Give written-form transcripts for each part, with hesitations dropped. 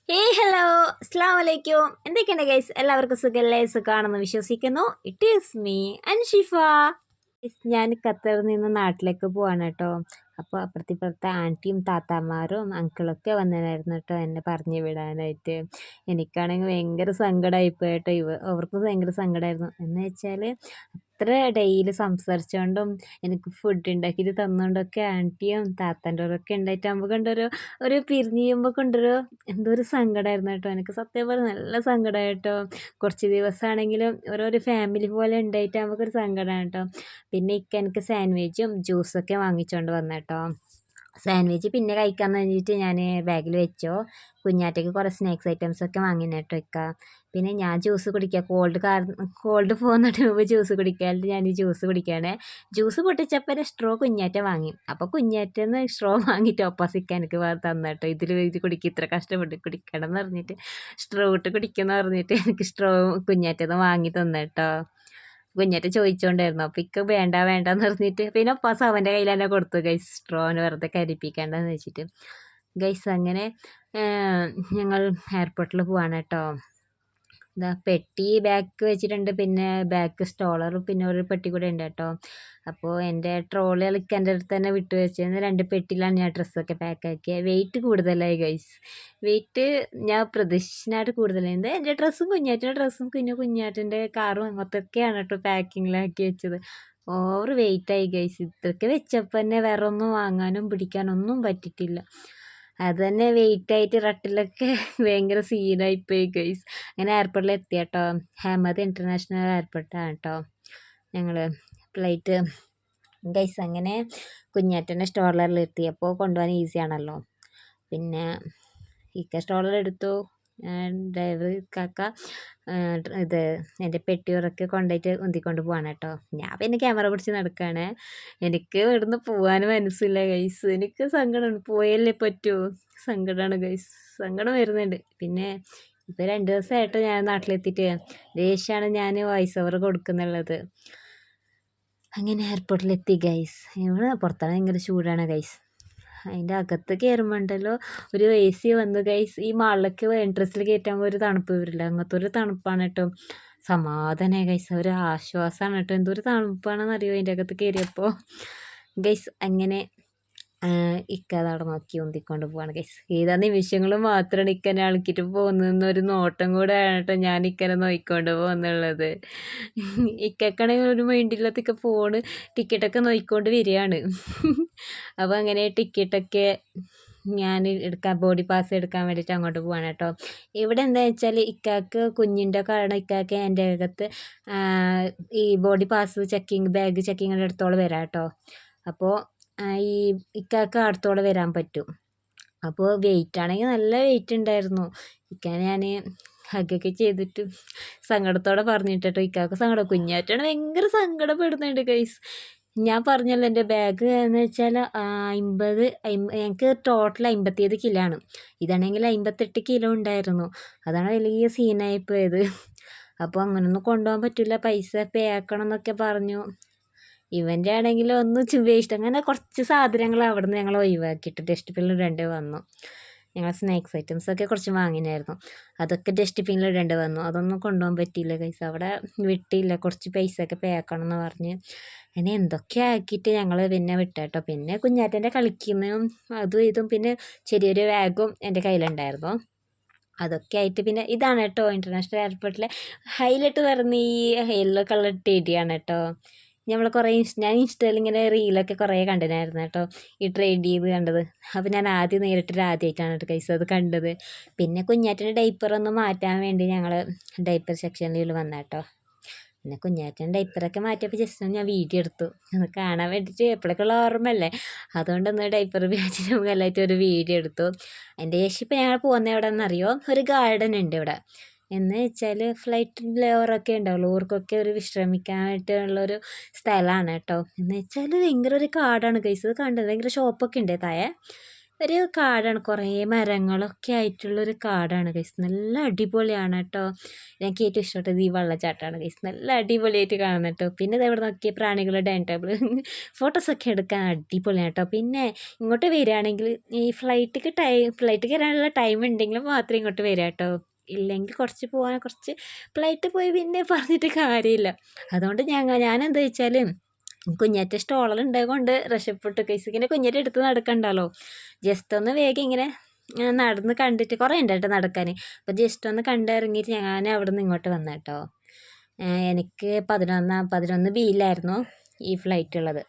Hello അസ്സലാമു അലൈക്കും. എന്തൊക്കെയുണ്ട് ഗൈസ്? എല്ലാവർക്കും സുഖല്ലേ? സുഖാണെന്ന് വിശ്വസിക്കുന്നു. It is me Anshifa. ഞാൻ ഖത്തറിൽ നിന്ന് നാട്ടിലേക്ക് പോവാണ് കേട്ടോ. അപ്പോൾ അപ്പുറത്തെ ആൻറ്റിയും താത്താമാരും അങ്കിളൊക്കെ വന്നതായിരുന്നു കേട്ടോ എന്നെ പറഞ്ഞു വിടാനായിട്ട്. എനിക്കാണെങ്കിൽ ഭയങ്കര സങ്കടമായിപ്പോയി കേട്ടോ. അവർക്കും ഭയങ്കര സങ്കടമായിരുന്നു. എന്ന് വെച്ചാൽ അത്ര ഡെയിലി സംസാരിച്ചുകൊണ്ടും എനിക്ക് ഫുഡ് ഉണ്ടാക്കിയിട്ട് തന്നുകൊണ്ടൊക്കെ ആൻറ്റിയും താത്താൻ്റെവരൊക്കെ ഉണ്ടായിട്ടാകുമ്പോൾ കണ്ടൊരു പിരിഞ്ഞ് കഴിയുമ്പോൾ കൊണ്ടൊരു എന്തോ ഒരു സങ്കടമായിരുന്നു കേട്ടോ. എനിക്ക് സത്യം പറഞ്ഞാൽ നല്ല സങ്കടമായിട്ടോ. കുറച്ച് ദിവസമാണെങ്കിലും ഓരോരോ ഫാമിലി പോലെ ഉണ്ടായിട്ട് നമുക്കൊരു സങ്കടമാണ് കേട്ടോ. പിന്നെ എനിക്ക് സാൻഡ്വിച്ചും ജ്യൂസൊക്കെ വാങ്ങിച്ചുകൊണ്ട് വന്നേട്ടോ. സാൻഡ്വിച്ച് പിന്നെ കഴിക്കാമെന്ന് കഴിഞ്ഞിട്ട് ഞാൻ ബാഗിൽ വെച്ചോ. കുഞ്ഞാറ്റയ്ക്ക് കുറേ സ്നാക്സ് ഐറ്റംസൊക്കെ വാങ്ങിന് കേട്ടോ ഇക്ക. പിന്നെ ഞാൻ ജ്യൂസ് കുടിക്കുക, കോൾഡ് പോകുന്നിട്ട് മുമ്പ് ജ്യൂസ് കുടിക്കാറുണ്ട്. ഞാൻ ഈ ജ്യൂസ് കുടിക്കുകയാണ്. ജ്യൂസ് പൊട്ടിച്ചപ്പോൾ സ്ട്രോ കുഞ്ഞാറ്റ വാങ്ങി. അപ്പോൾ കുഞ്ഞാറ്റന്ന് സ്ട്രോ വാങ്ങിയിട്ട് ഓപ്പോസിറ്റ് എനിക്ക് തന്നേട്ടോ. ഇത് കുടിക്കുക, ഇത്ര കഷ്ടപ്പെട്ട് കുടിക്കണം എന്ന് പറഞ്ഞിട്ട് സ്ട്രോ ഇട്ട് കുടിക്കുമെന്ന് പറഞ്ഞിട്ട് എനിക്ക് സ്ട്രോ കുഞ്ഞാറ്റന്ന് വാങ്ങി തന്നേട്ടോ. കുഞ്ഞാറ്റ ചോദിച്ചോണ്ടായിരുന്നു. അപ്പോൾ ഇക്ക് വേണ്ടെന്ന് പറഞ്ഞിട്ട് പിന്നെ ഒപ്പാസ് അവൻ്റെ കയ്യിൽ തന്നെ കൊടുത്തു ഗൈസ്. സ്ട്രോന് വെറുതെ കരിപ്പിക്കേണ്ടെന്ന് വെച്ചിട്ട് ഗൈസ്. അങ്ങനെ ഞങ്ങൾ എയർപോർട്ടിൽ പോവാണ് കേട്ടോ. ഇതാ പെട്ടി ബാക്ക് വെച്ചിട്ടുണ്ട്, പിന്നെ ബാക്ക് സ്റ്റോളറും പിന്നെ ഒരു പെട്ടി കൂടെ ഉണ്ട് കേട്ടോ. അപ്പോൾ എൻ്റെ ട്രോളി എൻ്റെ അടുത്ത് തന്നെ വിട്ടു വെച്ചിരുന്നത് 2 പെട്ടിയിലാണ് ഞാൻ ഡ്രസ്സൊക്കെ പാക്കാക്കിയത്. വെയിറ്റ് കൂടുതലായി ഗൈസ്. വെയിറ്റ് ഞാൻ പ്രതീക്ഷിച്ചതിനായിട്ട് കൂടുതലായത്. എൻ്റെ ഡ്രസ്സും കുഞ്ഞാറ്റൻ്റെ ഡ്രസ്സും കുഞ്ഞാറ്റൻ്റെ കാറും അങ്ങനത്തൊക്കെയാണ് കേട്ടോ പാക്കിങ്ങിലാക്കി വെച്ചത്. ഓവർ വെയിറ്റായി ഗൈസ്. ഇതൊക്കെ വെച്ചപ്പോൾ തന്നെ വേറെ ഒന്നും വാങ്ങാനും പിടിക്കാനൊന്നും പറ്റിയിട്ടില്ല. അത് തന്നെ വെയിറ്റായിട്ട് റട്ടിലൊക്കെ ഭയങ്കര സീനായിപ്പോയി ഗൈസ്. അങ്ങനെ എയർപോർട്ടിൽ എത്തി കേട്ടോ. ഹമദ് ഇൻ്റർനാഷണൽ എയർപോർട്ടാണ് കേട്ടോ ഞങ്ങൾ ഫ്ലൈറ്റ് ഗൈസ്. അങ്ങനെ കുഞ്ഞാറ്റൻ്റെ സ്റ്റോറിലെല്ലാം എത്തിയപ്പോൾ കൊണ്ടുപോകാൻ ഈസി ആണല്ലോ. പിന്നെ ഇക്ക സ്റ്റോറിൽ എടുത്തു. ഡ്രൈവർ കാക്ക ഇത് എൻ്റെ പെട്ടിയൊറൊക്കെ കൊണ്ടുപോയിട്ട് ഉന്തിക്കൊണ്ട് പോവാണ് കേട്ടോ. ഞാൻ പിന്നെ ക്യാമറ പിടിച്ച് നടക്കുകയാണ്. എനിക്ക് ഇവിടുന്ന് പോകാൻ മനസ്സില്ല ഗൈസ്. എനിക്ക് സങ്കടമാണ്, പോയല്ലേ പറ്റൂ. സങ്കടമാണ് ഗൈസ്, സങ്കടം വരുന്നുണ്ട്. പിന്നെ ഇപ്പോൾ 2 ദിവസമായിട്ട് ഞാൻ നാട്ടിലെത്തിയിട്ട് ദേഷ്യമാണ് ഞാൻ വോയിസ് ഓവർ കൊടുക്കുന്നുള്ളത്. അങ്ങനെ എയർപോർട്ടിലെത്തി ഗൈസ്. ഇവിടെ പുറത്താണ് ഭയങ്കര ചൂടാണ് ഗൈസ്. അതിൻ്റെ അകത്ത് കയറുമ്പോണ്ടല്ലോ ഒരു എ സി വന്നു ഗൈസ്. ഈ മാളിലേക്ക് എൻട്രൻസിൽ കയറ്റാൻ ഒരു തണുപ്പ് വരില്ല, അങ്ങനത്തെ ഒരു തണുപ്പാണ് കേട്ടോ. സമാധാനമായി ഗൈസ്, ഒരു ആശ്വാസമാണ് കേട്ടോ. എന്തൊരു തണുപ്പാണെന്ന് അറിയുമോ അതിൻ്റെ അകത്ത് കയറിയപ്പോൾ ഗൈസ്. അങ്ങനെ ഇക്ക അവിടെ നോക്കി ഉന്തിക്കൊണ്ട് പോവാണ് ഗൈസ്. ഏതാ നിമിഷങ്ങൾ മാത്രമാണ് ഇക്കനെ അളക്കിയിട്ട് പോകുന്നതെന്നൊരു നോട്ടം കൂടെ ആണ് കേട്ടോ ഞാൻ ഇക്കനെ നോക്കിക്കൊണ്ട് പോകുന്നുള്ളത്. ഇക്കാണെങ്കിൽ ഒരു മൈൻഡില്ലാത്ത ഫോണ് ടിക്കറ്റൊക്കെ നോക്കിക്കൊണ്ട് വരികയാണ്. അപ്പോൾ അങ്ങനെ ടിക്കറ്റൊക്കെ ഞാൻ ബോഡി പാസ് എടുക്കാൻ വേണ്ടിയിട്ട് അങ്ങോട്ട് പോവാണ് കേട്ടോ. ഇവിടെ എന്താ വെച്ചാൽ ഇക്കാക്ക് കുഞ്ഞിൻ്റെ കാരണം ഇക്കാക്ക് എൻ്റെ അകത്ത് ഈ ബോഡി പാസ് ചെക്കിങ് ബാഗ് ചെക്കിങ്ങിൻ്റെ അടുത്തോളം വരാം കേട്ടോ. അപ്പോൾ ഈ ഇക്കാക്ക് അടുത്തോടെ വരാൻ പറ്റും. അപ്പോൾ വെയിറ്റ് ആണെങ്കിൽ നല്ല വെയിറ്റ് ഉണ്ടായിരുന്നു. ഇക്കാനെ ഞാൻ ഹഗ്ഗൊക്കെ ചെയ്തിട്ട് സങ്കടത്തോടെ പറഞ്ഞിട്ടോ. ഇക്കാക്ക് സങ്കടം, കുഞ്ഞാറ്റാണ് ഭയങ്കര സങ്കടപ്പെടുന്നുണ്ട് ഗൈസ്. ഞാൻ പറഞ്ഞല്ലോ എൻ്റെ ബാഗ് എന്ന് വെച്ചാൽ 50 ഞങ്ങൾക്ക് ടോട്ടൽ 57 കിലോ ആണ്. ഇതാണെങ്കിൽ 58 കിലോ ഉണ്ടായിരുന്നു. അതാണ് വലിയ സീനായിപ്പോയത്. അപ്പോൾ അങ്ങനൊന്നും കൊണ്ടുപോകാൻ പറ്റില്ല, പൈസ പേ ആക്കണം എന്നൊക്കെ പറഞ്ഞു. ഇവൻ്റെ ആണെങ്കിൽ ഒന്ന് വേസ്റ്റ്. അങ്ങനെ കുറച്ച് സാധനങ്ങൾ അവിടെ നിന്ന് ഞങ്ങൾ ഒഴിവാക്കിയിട്ട് ഡസ്റ്റ്ബിന്നിൽ ഇടേണ്ടി വന്നു. ഞങ്ങൾ സ്നാക്സ് ഐറ്റംസൊക്കെ കുറച്ച് വാങ്ങിനായിരുന്നു, അതൊക്കെ ഡസ്റ്റ്ബിന്നിൽ ഇടേണ്ടി വന്നു. അതൊന്നും കൊണ്ടുപോകാൻ പറ്റിയില്ല ഗൈസ്. അവിടെ വിട്ടില്ല, കുറച്ച് പൈസയൊക്കെ പേ ആക്കണം എന്ന് പറഞ്ഞ് അങ്ങനെ എന്തൊക്കെ ആക്കിയിട്ട് ഞങ്ങൾ പിന്നെ വിട്ടേട്ടോ. പിന്നെ കുഞ്ഞാറ്റൻ്റെ കളിക്കുന്നതും അതും ഇതും പിന്നെ ചെറിയൊരു ബാഗും എൻ്റെ കയ്യിലുണ്ടായിരുന്നു. അതൊക്കെ ആയിട്ട് പിന്നെ ഇതാണ് കേട്ടോ ഇൻ്റർനാഷണൽ എയർപോർട്ടിലെ ഹൈലൈറ്റ് വരുന്ന ഈ യെല്ലോ കളർ ടെഡിയാണ് കേട്ടോ. നമ്മൾ ഞാൻ ഇൻസ്റ്റയിൽ ഇങ്ങനെ റീലൊക്കെ കുറേ കണ്ടിനായിരുന്നു കേട്ടോ ഈ ട്രെയിൻ ചെയ്ത് കണ്ടത്. അപ്പോൾ ഞാൻ നേരിട്ടൊരു ആദ്യമായിട്ടാണ് കേട്ടോ കൈസ് അത് കണ്ടത്. പിന്നെ കുഞ്ഞാറ്റൻ്റെ ഡൈപ്പറൊന്ന് മാറ്റാൻ വേണ്ടി ഞങ്ങൾ ഡൈപ്പർ സെക്ഷനിൽ വന്ന കേട്ടോ. പിന്നെ കുഞ്ഞാറ്റൻ്റെ ഡൈപ്പറൊക്കെ മാറ്റിയപ്പോൾ ജസ്റ്റ് ഒന്ന് ഞാൻ വീഡിയോ എടുത്തു, ഒന്ന് കാണാൻ വേണ്ടിയിട്ട് എപ്പോഴൊക്കെയുള്ള ഓർമ്മയല്ലേ. അതുകൊണ്ടൊന്ന് ഡൈപ്പർ ഉപയോഗിച്ചിട്ട് നമുക്ക് എല്ലായിട്ടും ഒരു വീഡിയോ എടുത്തു. അതിൻ്റെ ശേഷം ഇപ്പോൾ ഞങ്ങൾ പോകുന്ന എവിടെ നിന്നറിയോ, ഒരു ഗാർഡൻ ഉണ്ട് ഇവിടെ. എന്ന് വെച്ചാൽ ഫ്ലൈറ്റ് ലേവറൊക്കെ ഉണ്ടാവുള്ളൂ, ഓർക്കൊക്കെ ഒരു വിശ്രമിക്കാനായിട്ടുള്ളൊരു സ്ഥലമാണ് കേട്ടോ. എന്ന് വെച്ചാൽ ഭയങ്കര ഒരു കാടാണ് ഗൈസ്. ഇത് കണ്ടത് ഭയങ്കര ഷോപ്പൊക്കെ ഉണ്ട് താഴെ. ഒരു കാടാണ്. കുറേ മരങ്ങളൊക്കെ ആയിട്ടുള്ളൊരു കാടാണ് ഗൈസ്. നല്ല അടിപൊളിയാണ് കേട്ടോ. എനിക്ക് ഏറ്റവും ഇഷ്ടപ്പെട്ടത് ഈ വെള്ളച്ചാട്ടമാണ് ഗൈസ്. നല്ല അടിപൊളിയായിട്ട് കാണുന്നത് കേട്ടോ. പിന്നെ ഇതെവിടെ നോക്കിയ പ്രാണികളുടെ ഡൈനിങ് ടേബിൾ ഫോട്ടോസൊക്കെ എടുക്കാൻ അടിപൊളിയാണ് കേട്ടോ. പിന്നെ ഇങ്ങോട്ട് വരികയാണെങ്കിൽ ഈ ഫ്ലൈറ്റ് കയറാനുള്ള ടൈം ഉണ്ടെങ്കിൽ മാത്രമേ ഇങ്ങോട്ട് വരിക കേട്ടോ. ഇല്ലെങ്കിൽ കുറച്ച് പോകാൻ കുറച്ച് ഫ്ലൈറ്റ് പോയി പിന്നെ പറഞ്ഞിട്ട് കാര്യമില്ല. അതുകൊണ്ട് ഞാനെന്താ വെച്ചാൽ കുഞ്ഞാറ്റ സ്റ്റോളർ ഉണ്ടായത് കൊണ്ട് രക്ഷപ്പെട്ടു ഗൈസ്. ഇങ്ങനെ കുഞ്ഞാറ്റ എടുത്ത് നടക്കണ്ടല്ലോ. ജസ്റ്റ് ഒന്ന് വേഗം ഇങ്ങനെ നടന്ന് കണ്ടിട്ട് കുറേ ഉണ്ട് കേട്ടോ നടക്കാൻ. അപ്പോൾ ജസ്റ്റ് ഒന്ന് കണ്ടിറങ്ങിയിട്ട് ഞാൻ അവിടെ നിന്ന് ഇങ്ങോട്ട് വന്ന കേട്ടോ. എനിക്ക് 11 ബിയിലായിരുന്നു ഈ ഫ്ലൈറ്റ് ഉള്ളത്.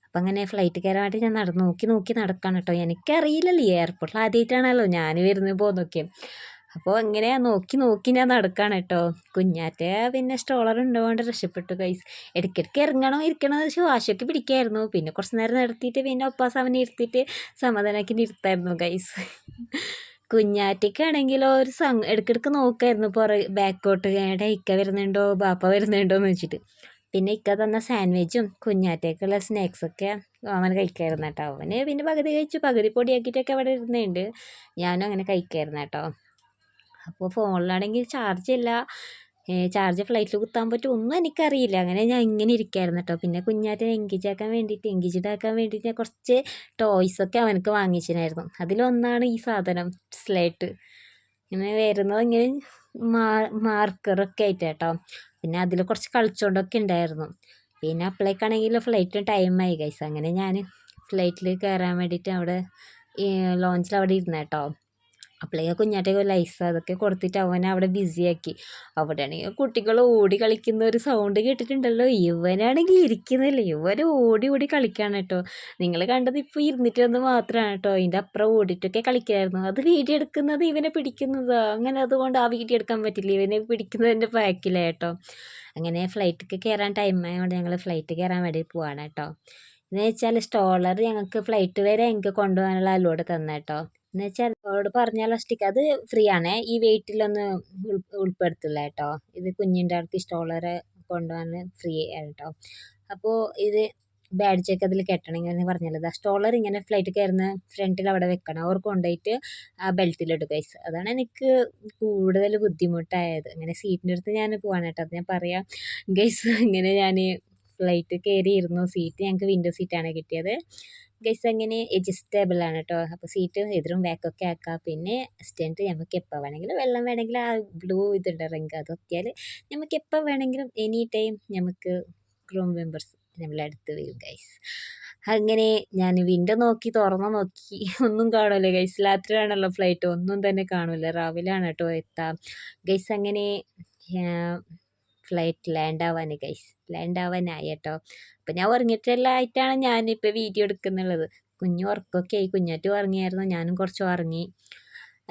അപ്പം അങ്ങനെ ഫ്ലൈറ്റ് കയറാൻ വേണ്ടി ഞാൻ നോക്കി നോക്കി നടക്കണം കേട്ടോ. എനിക്കറിയില്ലല്ലോ, ഈ എയർപോർട്ടിൽ ആദ്യമായിട്ടാണല്ലോ ഞാൻ വരുന്നത് പോകുന്നൊക്കെ. അപ്പോൾ ഇങ്ങനെ നോക്കി നോക്കി ഞാൻ നടക്കാണ് കേട്ടോ. കുഞ്ഞാറ്റ പിന്നെ സ്റ്റോളർ ഉണ്ടോണ്ട് രക്ഷപ്പെട്ടു ഗൈസ്. ഇടയ്ക്കിടയ്ക്ക് ഇരിക്കണോ വെച്ച് വാശിയൊക്കെ പിടിക്കായിരുന്നു. പിന്നെ കുറച്ച് നേരം നിർത്തിയിട്ട് പിന്നെ ഒപ്പാസ് അവനെ ഇരുത്തിയിട്ട് സമാധാനമാക്കി നിർത്തായിരുന്നു ഗൈസ്. കുഞ്ഞാറ്റയ്ക്കാണെങ്കിലോ ഒരു ഇടയ്ക്കിടയ്ക്ക് നോക്കായിരുന്നു ബാക്കോട്ട്, ഇക്ക വരുന്നുണ്ടോ ബാപ്പ വരുന്നുണ്ടോ എന്ന് വെച്ചിട്ട്. പിന്നെ ഇക്ക തന്ന സാൻഡ്വിച്ചും കുഞ്ഞാറ്റയ്ക്കുള്ള സ്നാക്സൊക്കെ അവൻ കഴിക്കായിരുന്നു കേട്ടോ. അവന് പിന്നെ പകുതി കഴിച്ചു, പകുതി പൊടിയാക്കിയിട്ടൊക്കെ അവിടെ ഇരുന്നുണ്ട്. ഞാനും അങ്ങനെ കഴിക്കായിരുന്നു കേട്ടോ. അപ്പോൾ ഫോണിലാണെങ്കിൽ ചാർജില്ല, ചാർജ് ഫ്ലൈറ്റിൽ കുത്താൻ പറ്റും ഒന്നും എനിക്കറിയില്ല. അങ്ങനെ ഞാൻ ഇങ്ങനെ ഇരിക്കായിരുന്നു കേട്ടോ. പിന്നെ കുഞ്ഞാറ്റനെ എൻഗേജ്ഡ് ആക്കാൻ വേണ്ടിയിട്ട് ഞാൻ കുറച്ച് ടോയ്സൊക്കെ അവനക്ക് വാങ്ങിച്ചിട്ടുണ്ടായിരുന്നു. അതിലൊന്നാണ് ഈ സാധനം സ്ലേറ്റ്. ഇങ്ങനെ വരുന്നത് ഇങ്ങനെ മാർക്കറൊക്കെ ആയിട്ട് കേട്ടോ. പിന്നെ അതിൽ കുറച്ച് കളിച്ചോണ്ടൊക്കെ ഉണ്ടായിരുന്നു. പിന്നെ അപ്പോഴേക്കാണെങ്കിൽ ഫ്ലൈറ്റ് ടൈമായി ഗൈസ്. അങ്ങനെ ഞാൻ ഫ്ലൈറ്റിൽ കയറാൻ വേണ്ടിയിട്ട് അവിടെ ലോഞ്ചിൽ അവിടെ ഇരുന്ന കേട്ടോ. അപ്പോഴേക്ക് കുഞ്ഞാറ്റയ്ക്ക് ഒരു ലൈസ് അതൊക്കെ കൊടുത്തിട്ട് അവനെ അവിടെ ബിസിയാക്കി. അവിടെയാണെങ്കിൽ കുട്ടികൾ ഓടി കളിക്കുന്ന ഒരു സൗണ്ട് കേട്ടിട്ടുണ്ടല്ലോ. ഇവനാണെങ്കിൽ ഇരിക്കുന്നില്ല, ഇവർ ഓടി ഓടി കളിക്കുകയാണ് കേട്ടോ. നിങ്ങൾ കണ്ടത് ഇപ്പോൾ ഇരുന്നിട്ട് വന്ന് മാത്രമാണ് കേട്ടോ. അതിൻ്റെ അപ്പുറം ഓടിയിട്ടൊക്കെ കളിക്കായിരുന്നു. അത് വീഡിയോ എടുക്കുന്നത് ഇവനെ പിടിക്കുന്നതാ. അങ്ങനെ അതുകൊണ്ട് ആ വീഡിയോ എടുക്കാൻ പറ്റില്ല, ഇവനെ പിടിക്കുന്നതിൻ്റെ ബാക്കിലാണ് കേട്ടോ. അങ്ങനെ ഫ്ലൈറ്റിൽ കയറാൻ ടൈം ആയതുകൊണ്ട് ഞങ്ങൾ ഫ്ലൈറ്റ് കയറാൻ വേണ്ടി പോവാണ് കേട്ടോ. എന്ന് വെച്ചാൽ സ്റ്റോളർ ഞങ്ങൾക്ക് ഫ്ലൈറ്റ് വരെ ഞങ്ങൾക്ക് കൊണ്ടുപോകാനുള്ള അലോഡ് തന്ന കേട്ടോ. എന്ന് വെച്ചാൽ അവരോട് പറഞ്ഞാൽ ലാസ്റ്റിക്ക് അത് ഫ്രീ ആണേ, ഈ വെയിറ്റിലൊന്നും ഉൾപ്പെടുത്തില്ല കേട്ടോ. ഇത് കുഞ്ഞിൻ്റെ ആൾക്ക് സ്റ്റോളർ കൊണ്ടുപോകാൻ ഫ്രീ ആണ് കേട്ടോ. അപ്പോൾ ഇത് ബാഡ്ജൊക്കെ അതിൽ കെട്ടണമെങ്കിൽ എന്ന് പറഞ്ഞല്ലോ, സ്റ്റോളർ ഇങ്ങനെ ഫ്ലൈറ്റ് കയറുന്ന ഫ്രണ്ടിൽ അവിടെ വെക്കണം. അവർക്ക് കൊണ്ടുപോയിട്ട് ആ ബെൽറ്റിലിടും ഗൈസ്. അതാണ് എനിക്ക് കൂടുതൽ ബുദ്ധിമുട്ടായത്. അങ്ങനെ സീറ്റിൻ്റെ അടുത്ത് ഞാൻ പോവാണ് കേട്ടോ. അത് ഞാൻ പറയാം ഗൈസ്. ഇങ്ങനെ ഞാൻ ഫ്ലൈറ്റ് കയറിയിരുന്നു. സീറ്റ് ഞങ്ങൾക്ക് വിൻഡോ സീറ്റാണ് കിട്ടിയത് ഗൈസ്. അങ്ങനെ അഡ്ജസ്റ്റബിൾ ആണ് കേട്ടോ. അപ്പോൾ സീറ്റ് എതിരും ബാക്കൊക്കെ ആക്കാം. പിന്നെ സ്റ്റെൻറ്റ് നമുക്ക് എപ്പോൾ വേണമെങ്കിലും വെള്ളം വേണമെങ്കിൽ ആ ബ്ലൂ ഇതുണ്ട് റിങ് അത് നോക്കിയാൽ നമുക്ക് എപ്പോൾ വേണമെങ്കിലും എനി ടൈം നമുക്ക് ക്രൂ മെമ്പേഴ്സ് നമ്മളടുത്ത് വരും ഗൈസ്. അങ്ങനെ ഞാൻ വിൻഡോ നോക്കി തുറന്നു നോക്കി, ഒന്നും കാണില്ല ഗൈസ്. രാത്രിയാണല്ലോ ഫ്ലൈറ്റ്, ഒന്നും തന്നെ കാണില്ല. രാവിലെയാണ് കേട്ടോ എത്താം ഗൈസ്. അങ്ങനെ ഫ്ലൈറ്റ് ലാൻഡ് ആവാനായി കേട്ടോ. അപ്പം ഞാൻ ഉറങ്ങിയിട്ടെല്ലാം ആയിട്ടാണ് ഞാനിപ്പോൾ വീഡിയോ എടുക്കുന്നുള്ളത്. കുഞ്ഞു ഉറക്കമൊക്കെ ആയി, കുഞ്ഞാറ്റും ഉറങ്ങിയായിരുന്നു, ഞാനും കുറച്ച് ഉറങ്ങി.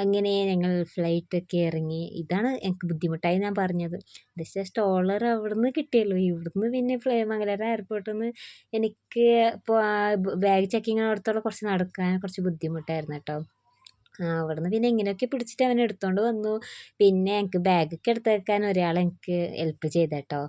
അങ്ങനെ ഞങ്ങൾ ഫ്ലൈറ്റൊക്കെ ഇറങ്ങി. ഇതാണ് എനിക്ക് ബുദ്ധിമുട്ടായി ഞാൻ പറഞ്ഞത്. പക്ഷേ സ്റ്റോളർ അവിടുന്ന് കിട്ടിയല്ലോ. ഇവിടുന്ന് പിന്നെ മംഗലാപുരം എയർപോർട്ടിൽ നിന്ന് എനിക്ക് ഇപ്പോൾ ബാഗ് ചെക്കിങ്ങിനടുത്തോളം കുറച്ച് നടക്കാൻ കുറച്ച് ബുദ്ധിമുട്ടായിരുന്നു കേട്ടോ. അവിടുന്ന് പിന്നെ എങ്ങനെയൊക്കെ പിടിച്ചിട്ട് അവൻ എടുത്തുകൊണ്ട് വന്നു. പിന്നെ എനിക്ക് ബാഗൊക്കെ എടുത്ത് വെക്കാൻ ഒരാൾ എനിക്ക് ഹെൽപ്പ് ചെയ്തു കേട്ടോ.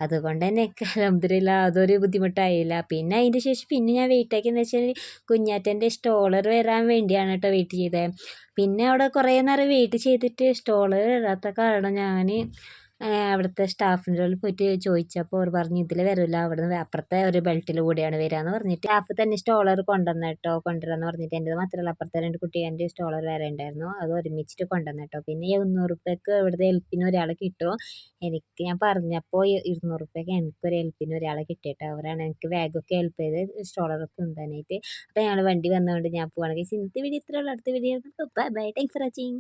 അതുകൊണ്ട് തന്നെ എനിക്ക് അൽഹംദുലില്ലാ അതൊരു ബുദ്ധിമുട്ടായില്ല. പിന്നെ അതിൻ്റെ ശേഷം പിന്നെ ഞാൻ വെയിറ്റ് ആക്കിയെന്ന് വെച്ചാൽ കുഞ്ഞാറ്റൻ്റെ സ്റ്റോളർ വരാൻ വേണ്ടിയാണ് കേട്ടോ വെയിറ്റ് ചെയ്തത്. പിന്നെ അവിടെ കുറേ നേരം വെയിറ്റ് ചെയ്തിട്ട് സ്റ്റോളർ വരാത്ത കാരണം ഞാൻ അവിടുത്തെ സ്റ്റാഫിൻ്റെ അടുത്ത് പോയിട്ട് ചോദിച്ചപ്പോൾ അവർ പറഞ്ഞു ഇതിൽ വരില്ല, അവിടുന്ന് അപ്പുറത്തെ ഒരു ബെൽറ്റിൽ കൂടിയാണ് വരികയെന്ന് പറഞ്ഞിട്ട് സ്റ്റാഫ് തന്നെ സ്റ്റോളർ കൊണ്ടുവന്നു കേട്ടോ. കൊണ്ടുവരാമെന്ന് പറഞ്ഞിട്ട് എൻ്റെ മാത്രമല്ല അപ്പുറത്തെ 2 കുട്ടികളുടെ സ്റ്റോളർ വേറെ ഉണ്ടായിരുന്നു, അത് ഒരുമിച്ചിട്ട് കൊണ്ടുവന്നു കേട്ടോ. പിന്നെ 200 റുപ്യക്ക് ഇവിടുത്തെ ഹെൽപ്പിന് ഒരാളെ കിട്ടും. എനിക്ക് ഞാൻ പറഞ്ഞപ്പോൾ 200 റുപ്യക്ക് എനിക്കൊരു ഹെൽപ്പിന് ഒരാളെ കിട്ടിയിട്ട് അവരാണ് എനിക്ക് ബാഗൊക്കെ ഹെൽപ്പ് ചെയ്ത് സ്റ്റോളറൊക്കെ കൊണ്ടുവന്നിട്ട്. അപ്പോൾ ഞങ്ങൾ വണ്ടി വന്നതുകൊണ്ട് ഞാൻ പോവാണ്. ഇന്നത്തെ വീഡിയോ ഇത്രയുള്ള അടുത്ത video bye bye, thanks for watching.